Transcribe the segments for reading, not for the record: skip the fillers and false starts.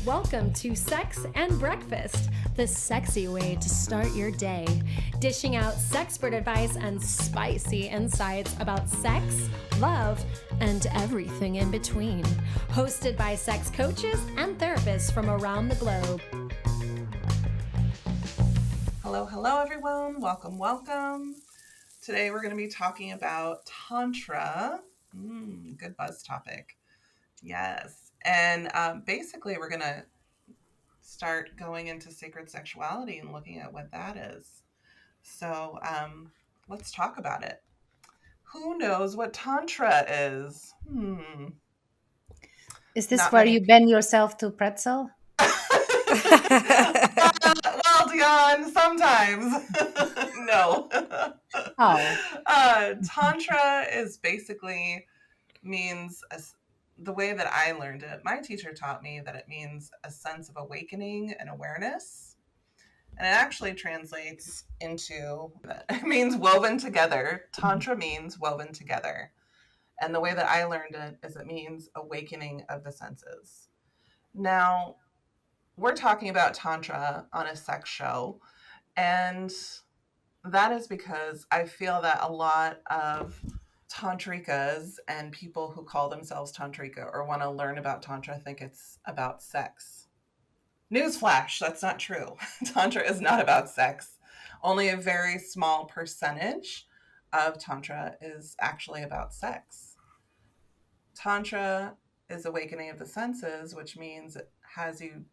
Welcome to Sex and Breakfast, the sexy way to start your day. Dishing out sexpert advice and spicy insights about sex, love, and everything in between. Hosted by sex coaches and therapists from around the globe. Hello, everyone. Welcome. Today we're going to be talking about Tantra. Good buzz topic. Yes. And basically, we're going to start going into sacred sexuality and looking at what that is. So let's talk about it. Who knows what Tantra is? Is this Not where many you bend yourself to pretzel? Well, Dion, sometimes. No. Oh. Tantra is basically means the way that I learned it. My teacher taught me that it means a sense of awakening and awareness. And it actually translates into, it means woven together. Tantra means woven together. And the way that I learned it is it means awakening of the senses. Now, we're talking about Tantra on a sex show, and that is because I feel that a lot of tantrikas and people who call themselves tantrika or want to learn about Tantra think it's about sex. Newsflash, that's not true. Tantra is not about sex. Only a very small percentage of Tantra is actually about sex. Tantra is awakening of the senses, which means it has you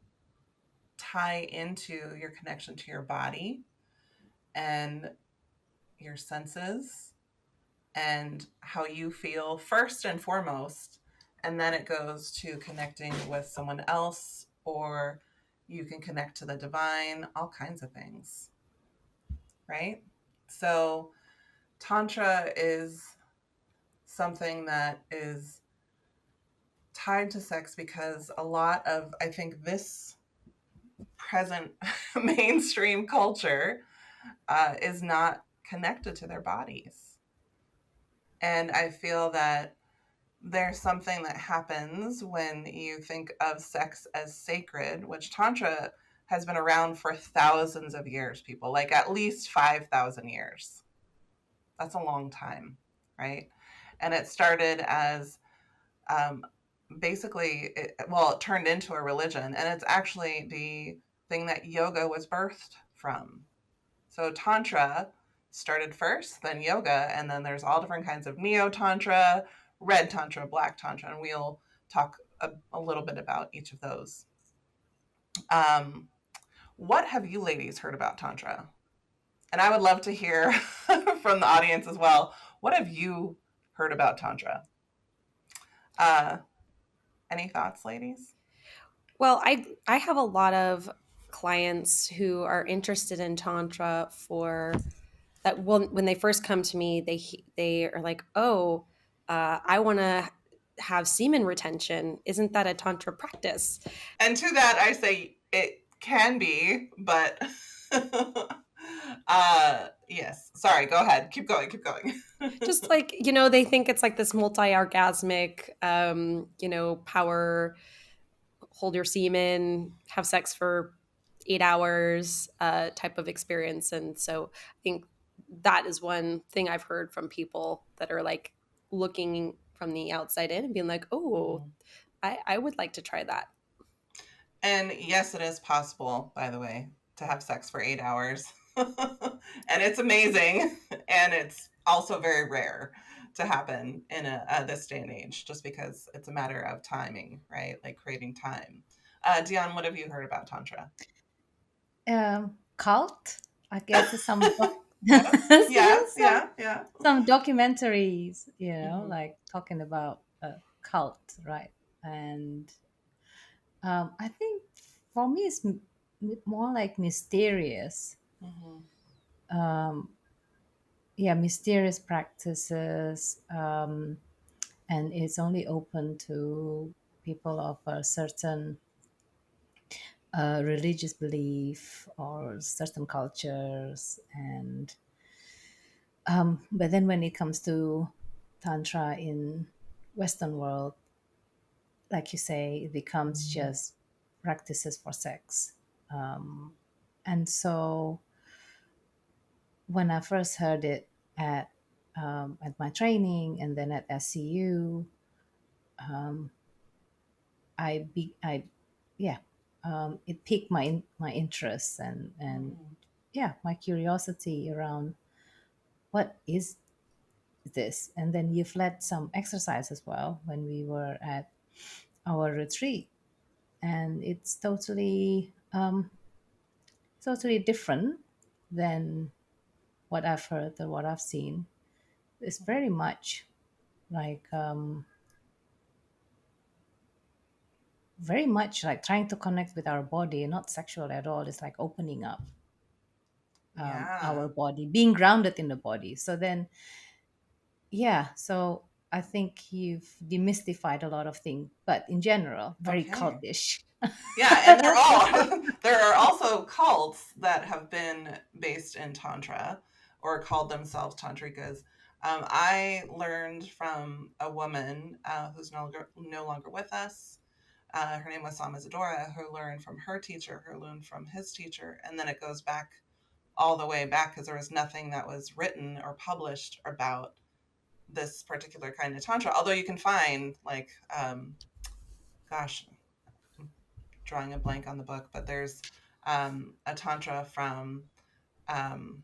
tie into your connection to your body and your senses and how you feel first and foremost. And then it goes to connecting with someone else, or you can connect to the divine, all kinds of things, right? So Tantra is something that is tied to sex because a lot of, I think, this present mainstream culture is not connected to their bodies. And I feel that there's something that happens when you think of sex as sacred, which Tantra has been around for thousands of years, people, like at least 5,000 years. That's a long time, right? And it started as basically, it turned into a religion, and it's actually the thing that yoga was birthed from. So Tantra started first, then yoga, and then there's all different kinds of neo-tantra, red tantra, black tantra, and we'll talk a little bit about each of those. What have you ladies heard about Tantra? And I would love to hear from the audience as well. What have you heard about Tantra? Any thoughts, ladies? Well, I have a lot of clients who are interested in Tantra for that. When they first come to me, they are like, "Oh, I want to have semen retention. Isn't that a Tantra practice?" And to that, I say it can be, but yes. Sorry, go ahead. Keep going. Just like, they think it's like this multi-orgasmic, power, hold your semen, have sex for 8 hours type of experience. And so I think that is one thing I've heard from people that are like looking from the outside in and being like, oh, I would like to try that. And yes, it is possible, by the way, to have sex for 8 hours. And it's amazing. And it's also very rare to happen in this day and age, just because it's a matter of timing, right? Like creating time. Dion, what have you heard about Tantra? Cult, I guess. Some Yeah. some documentaries, like talking about a cult, right? And I think for me it's more like mysterious. Mysterious practices, and it's only open to people of a certain religious belief or certain cultures. And but then when it comes to tantra in Western world, like you say, it becomes just practices for sex. Um, and so when I first heard it at my training and then at SCU, I yeah, it piqued my interest and yeah, my curiosity around what is this. And then you've led some exercise as well when we were at our retreat, and it's totally different than what I've heard or what I've seen. It's very much like very much like trying to connect with our body, not sexual at all. It's like opening up Yeah. our body, being grounded in the body. So then, yeah, so I think you've demystified a lot of things, but in general, very Okay. cultish. Yeah, and they're all there are also cults that have been based in Tantra or called themselves Tantrikas. I learned from a woman who's no longer with us. Her name was Sama Zadora, who learned from her teacher, who learned from his teacher, and then it goes back all the way back because there was nothing that was written or published about this particular kind of Tantra. Although you can find like, gosh, drawing a blank on the book, but there's a Tantra from um,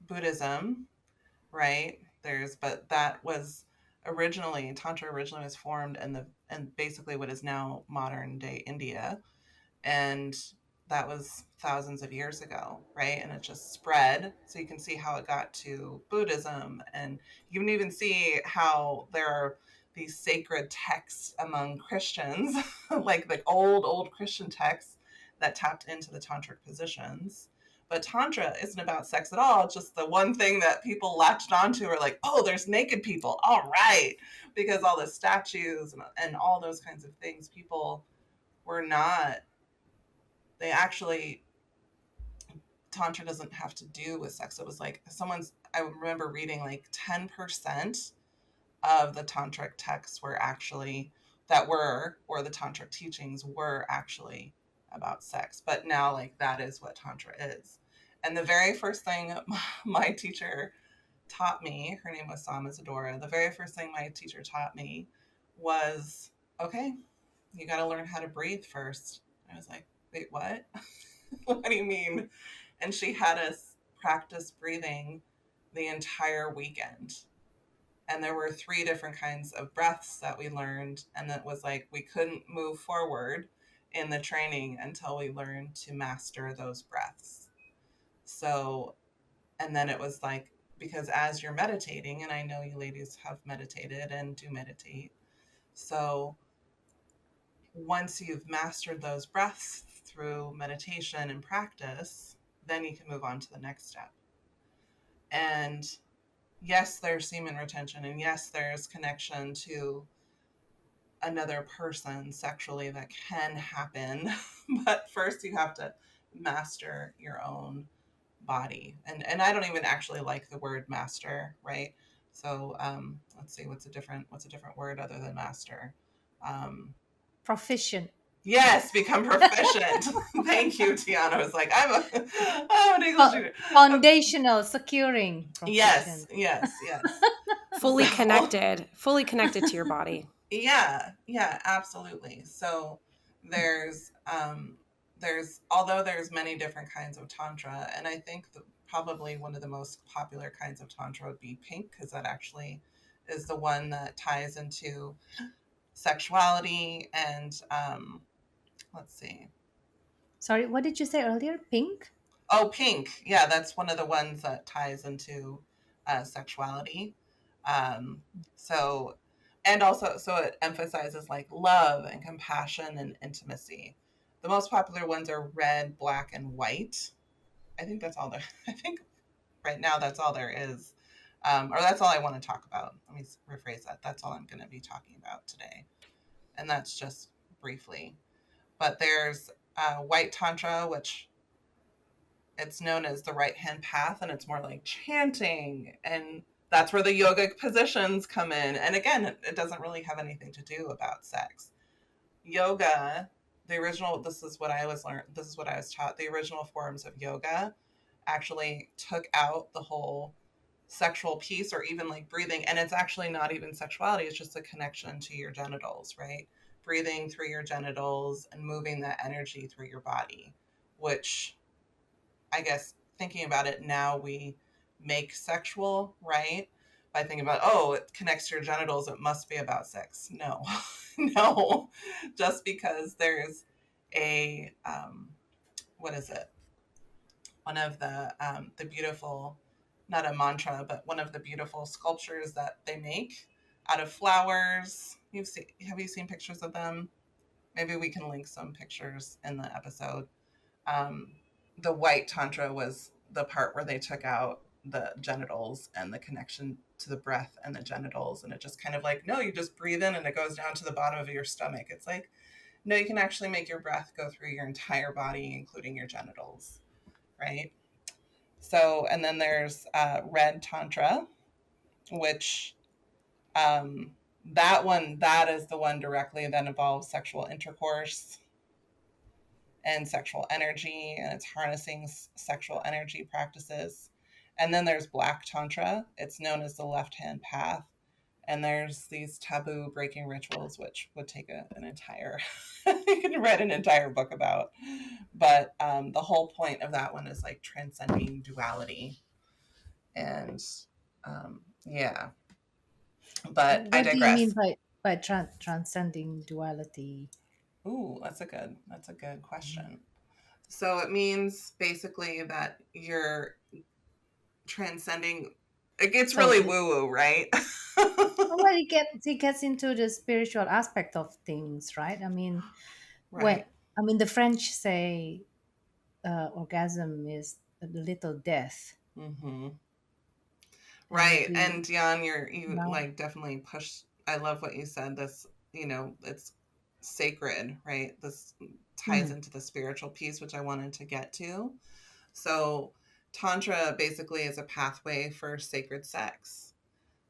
Buddhism, right? But that was Tantra originally was formed in and basically what is now modern day India. And that was thousands of years ago, right? And it just spread. So you can see how it got to Buddhism. And you can even see how there are these sacred texts among Christians, like the old Christian texts that tapped into the tantric positions. But Tantra isn't about sex at all. It's just the one thing that people latched onto are like, oh, there's naked people. All right. Because all the statues and all those kinds of things, people were not, they actually, Tantra doesn't have to do with sex. It was like I remember reading like 10% of the tantric texts were actually, or the tantric teachings were actually about sex. But now, like, that is what Tantra is. And the very first thing my teacher taught me, her name was Sama Zadora, the very first thing my teacher taught me was, okay, you got to learn how to breathe first. I was like, wait, what? What do you mean? And she had us practice breathing the entire weekend. And there were 3 different kinds of breaths that we learned. And it was like we couldn't move forward in the training until we learned to master those breaths. So, and then it was like, because as you're meditating, and I know you ladies have meditated and do meditate. So once you've mastered those breaths through meditation and practice, then you can move on to the next step. And yes, there's semen retention, and yes, there's connection to another person sexually that can happen. But first, you have to master your own body. And I don't even actually like the word master, right? So let's see, what's a different word other than master? Proficient. Yes, become proficient. Thank you, Tiana. I was like, I'm an English teacher. Foundational, securing, Yes, proficient. yes, yes. Fully So, connected to your body. yeah, absolutely. So there's although there's many different kinds of tantra, and I think probably one of the most popular kinds of tantra would be pink, because that actually is the one that ties into sexuality and let's see. Sorry, what did you say earlier? Pink? Oh, pink. Yeah, that's one of the ones that ties into sexuality. Um, so, and also, so it emphasizes like love and compassion and intimacy. The most popular ones are red, black, and white. I think that's all there. I think right now that's all there is, or that's all I want to talk about. Let me rephrase that. That's all I'm going to be talking about today, and that's just briefly. But there's white tantra, which it's known as the right hand path, and it's more like chanting, and that's where the yogic positions come in. And again, it doesn't really have anything to do about sex. Yoga, this is what I was taught. The original forms of yoga actually took out the whole sexual piece, or even like breathing. And it's actually not even sexuality. It's just a connection to your genitals, right? Breathing through your genitals and moving that energy through your body, which I guess thinking about it now, we make sexual, right? By thinking about, oh, it connects to your genitals, it must be about sex. No, no, just because there's a, what is it? One of the beautiful, not a mantra, but one of the beautiful sculptures that they make out of flowers. Have you seen pictures of them? Maybe we can link some pictures in the episode. The white Tantra was the part where they took out the genitals and the connection to the breath and the genitals. And it just kind of like, no, you just breathe in and it goes down to the bottom of your stomach. It's like, no, you can actually make your breath go through your entire body, including your genitals, right? So, and then there's red Tantra, which that is the one directly that involves sexual intercourse and sexual energy, and it's harnessing sexual energy practices. And then there's Black Tantra. It's known as the left-hand path. And there's these taboo breaking rituals, which would take an entire, you can read an entire book about. But the whole point of that one is like transcending duality. And yeah, but What I do you digress. mean by transcending duality? Ooh, that's a good question. So it means basically that you're transcending. It gets really woo-woo, right? Well, it gets into the spiritual aspect of things, right? I mean, Right. the French say orgasm is a little death. Mm-hmm. Right. And Dion, you like definitely push. I love what you said. This, it's sacred, right? This ties into the spiritual piece, which I wanted to get to. So Tantra basically is a pathway for sacred sex.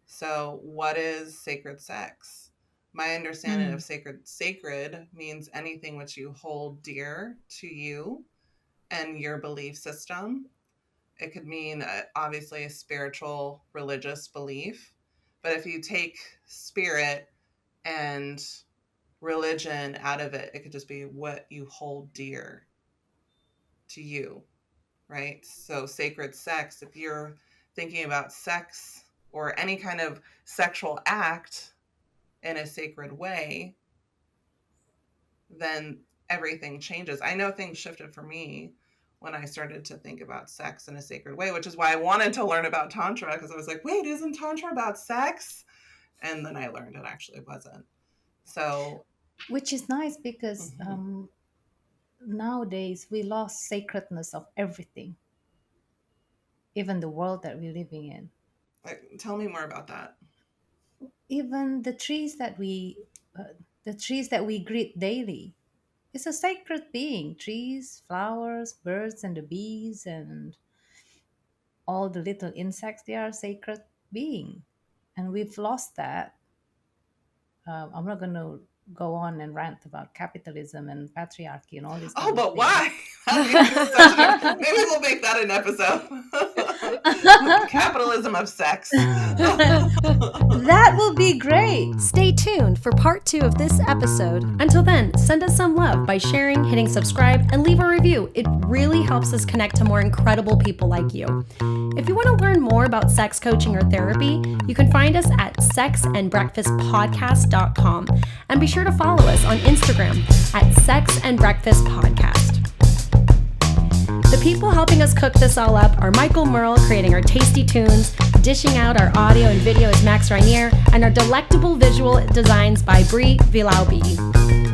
So what is sacred sex? My understanding of sacred means anything which you hold dear to you and your belief system. It could mean obviously a spiritual, religious belief. But if you take spirit and religion out of it, it could just be what you hold dear to you, right? So sacred sex, if you're thinking about sex or any kind of sexual act in a sacred way, then everything changes. I know things shifted for me when I started to think about sex in a sacred way, which is why I wanted to learn about Tantra, because I was like, wait, isn't Tantra about sex? And then I learned it actually wasn't. So, which is nice because nowadays we lost sacredness of everything, even the world that we're living in. Tell me more about that. Even the trees that we greet daily, it's a sacred being. Trees, flowers, birds, and the bees, and all the little insects, they are sacred being, and we've lost that. I'm not going to go on and rant about capitalism and patriarchy and all this. Oh, but why? Maybe we'll make that an episode. Capitalism of sex. That will be great. Stay tuned for part 2 of this episode. Until then, send us some love by sharing, hitting subscribe, and leave a review. It really helps us connect to more incredible people like you. If you want to learn more about sex coaching or therapy, you can find us at sexandbreakfastpodcast.com, and be sure to follow us on Instagram at Sex and Breakfast Podcast. The people helping us cook this all up are Michael Merle, creating our tasty tunes, dishing out our audio and video is Max Rainier, and our delectable visual designs by Brie Vilaubi.